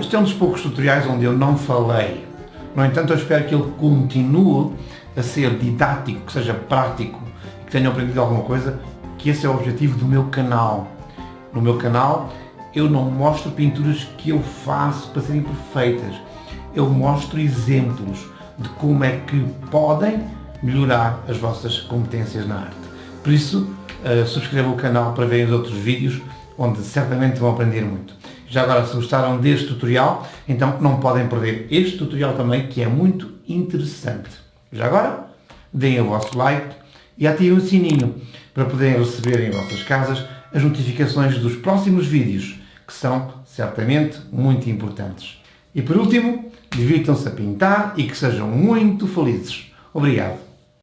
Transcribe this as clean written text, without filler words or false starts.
este é um dos poucos tutoriais onde eu não falei. No entanto, eu espero que ele continue a ser didático, que seja prático, que tenham aprendido alguma coisa, que esse é o objetivo do meu canal. No meu canal eu não mostro pinturas que eu faço para serem perfeitas. Eu mostro exemplos de como é que podem melhorar as vossas competências na arte. Por isso, subscrevam o canal para verem os outros vídeos, onde certamente vão aprender muito. Já agora, se gostaram deste tutorial, então não podem perder este tutorial também, que é muito interessante. Já agora, deem o vosso like e ativem o sininho para poderem receber em vossas casas as notificações dos próximos vídeos, que são certamente muito importantes. E por último, divirtam-se a pintar e que sejam muito felizes. Obrigado.